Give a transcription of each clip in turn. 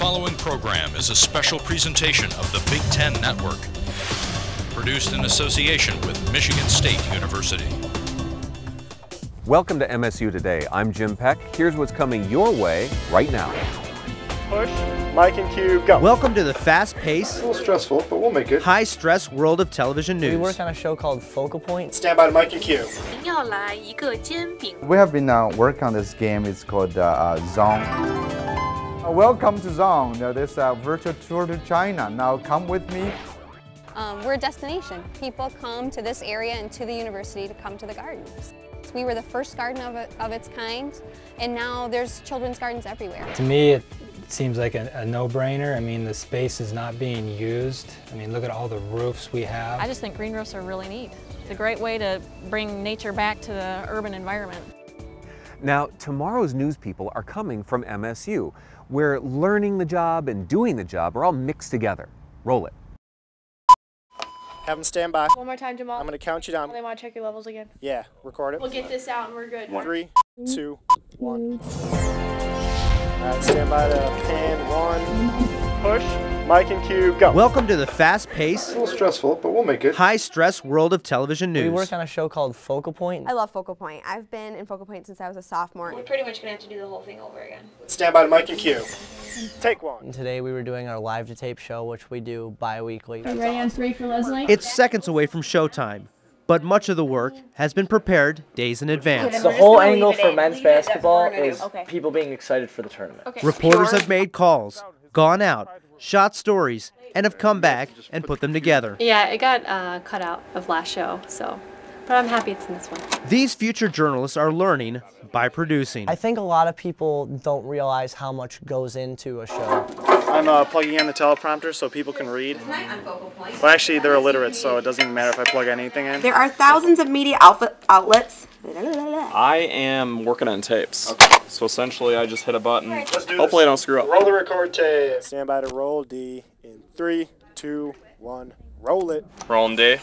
following program is a special presentation of the Big Ten Network, produced in association with Michigan State University. Welcome to MSU Today. I'm Jim Peck. Here's what's coming your way right now. Push, mic and cue, go. Welcome to the fast-paced, a little stressful, but we'll make it. high-stress world of television news. We work on a show called Focal Point. Stand by the mic and cue. We have been working on this game. It's called Zone. Welcome to Zone. This virtual tour to China. Now come with me. We're a destination. People come to this area and to the university to come to the gardens. We were the first garden of its kind, and now there's children's gardens everywhere. To me, it seems like a no-brainer. I mean, the space is not being used. I mean, look at all the roofs we have. I just think green roofs are really neat. It's a great way to bring nature back to the urban environment. Now, tomorrow's news people are coming from MSU, where learning the job and doing the job are all mixed together. Roll it. Have them stand by. One more time, Jamal. I'm going to count you down. They want to check your levels again. Yeah, record it. We'll get this out and we're good. 3, 2, 1. All right, stand by the pan. 1. Push, mic and cue, go. Welcome to the fast-paced, A little stressful, but we'll make it. high-stress world of television news. We work on a show called Focal Point. I love Focal Point. I've been in Focal Point since I was a sophomore. We're pretty much going to have to do the whole thing over again. Stand by the mic and cue. Take 1. And today we were doing our live to tape show, which we do bi-weekly. Are you ready on 3 for Leslie? It's seconds away from showtime, but much of the work has been prepared days in advance. The whole angle for men's basketball is people being excited for the tournament. Reporters have made calls, gone out, shot stories, and have come back and put them together. Yeah, it got cut out of last show, but I'm happy it's in this one. These future journalists are learning by producing. I think a lot of people don't realize how much goes into a show. I'm plugging in the teleprompter so people can read. Well, actually, they're illiterate, so it doesn't even matter if I plug anything in. There are thousands of media outlets. I am working on tapes. So essentially, I just hit a button. Hopefully I don't screw up. Roll the record tape. Stand by to roll D in 3, 2, 1. Roll it. Rolling D.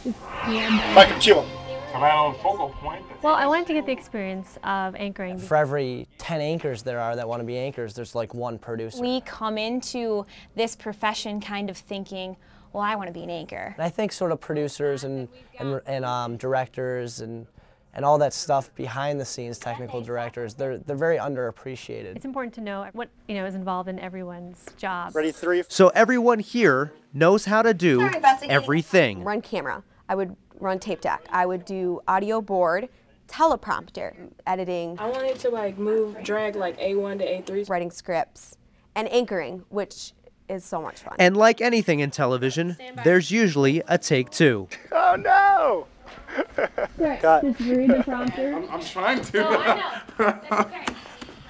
Mic and cue. Well, I wanted to get the experience of anchoring. For every 10 anchors there are that want to be anchors, there's like one producer. We come into this profession kind of thinking, well, I want to be an anchor. And I think sort of producers and directors and all that stuff behind the scenes, technical directors, they're very underappreciated. It's important to know what is involved in everyone's job. Ready, 3. So everyone here knows how to do everything. Run camera. I would run tape deck. I would do audio board, teleprompter, editing. I wanted to drag like A1 to A3. Writing scripts, and anchoring, which is so much fun. And like anything in television, there's usually a take 2. Oh no! Cut. Just read the prompter. I'm trying to. Oh, I know. That's okay.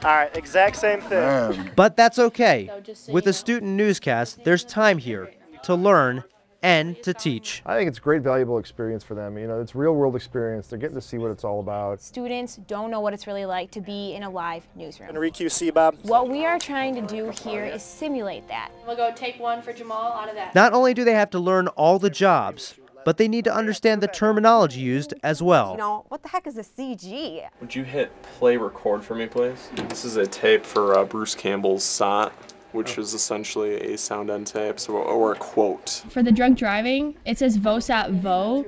All right, exact same thing. But that's okay. With a student newscast, there's time here to learn and to teach. I think it's a great, valuable experience for them. It's real-world experience. They're getting to see what it's all about. Students don't know what it's really like to be in a live newsroom. And re-QC, Bob. What we are trying to do here is simulate that. We'll go take 1 for Jamal out of that. Not only do they have to learn all the jobs, but they need to understand the terminology used as well. What the heck is a CG? Would you hit play record for me, please? This is a tape for Bruce Campbell's SOT, which is essentially a sound end tape, or a quote. For the drunk driving, it says VOSAT VO.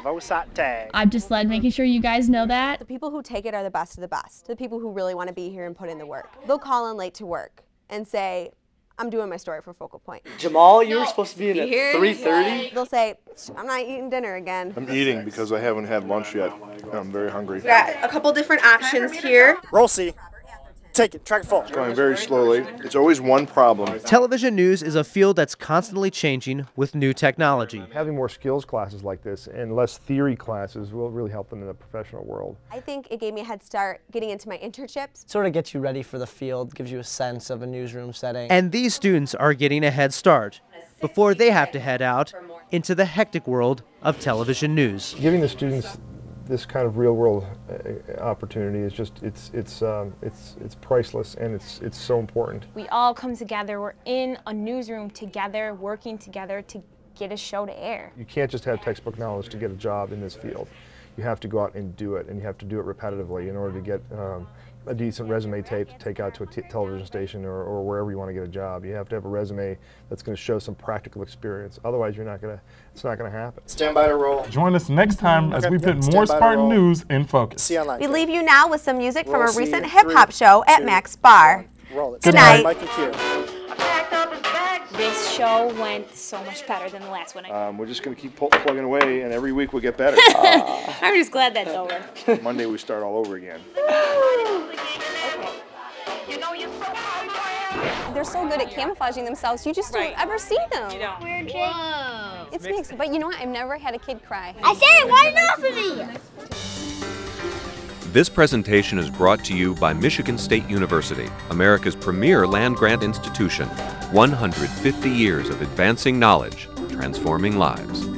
VOSAT tag. I'm just making sure you guys know that. The people who take it are the best of the best. The people who really want to be here and put in the work. They'll call in late to work and say, I'm doing my story for Focal Point. Jamal, you were supposed to be in at 3:30? They'll say, I'm not eating dinner again. I'm eating because I haven't had lunch yet. I'm very hungry. We got a couple different options here. Roll C. Take it. Track it full. It's going very slowly. It's always one problem. Television news is a field that's constantly changing with new technology. Having more skills classes like this and less theory classes will really help them in the professional world. I think it gave me a head start getting into my internships. Sort of gets you ready for the field, gives you a sense of a newsroom setting. And these students are getting a head start before they have to head out into the hectic world of television news. Giving the students this kind of real-world opportunity is just it's priceless, and it's so important. We all come together. We're in a newsroom together, working together to get a show to air. You can't just have textbook knowledge to get a job in this field. You have to go out and do it, and you have to do it repetitively in order to get a decent resume tape to take out to a television station or wherever you want to get a job. You have to have a resume that's going to show some practical experience. Otherwise, it's not going to happen. Stand by to roll. Join us next time as we put more Spartan news in focus. See you online. We leave you now with some music from We'll a see recent you. hip-hop 3, show at 2, Mac's Bar. Roll it. Good night. Mike and Q. This show went so much better than the last one. We're just going to keep plugging away, and every week we'll get better. I'm just glad that's over. Monday we start all over again. They're so good at camouflaging themselves, you just don't ever see them. You don't. Weird Jake. It's mixed, but you know what? I've never had a kid cry. I said it wasn't off of me! This presentation is brought to you by Michigan State University, America's premier land-grant institution. 150 years of advancing knowledge, transforming lives.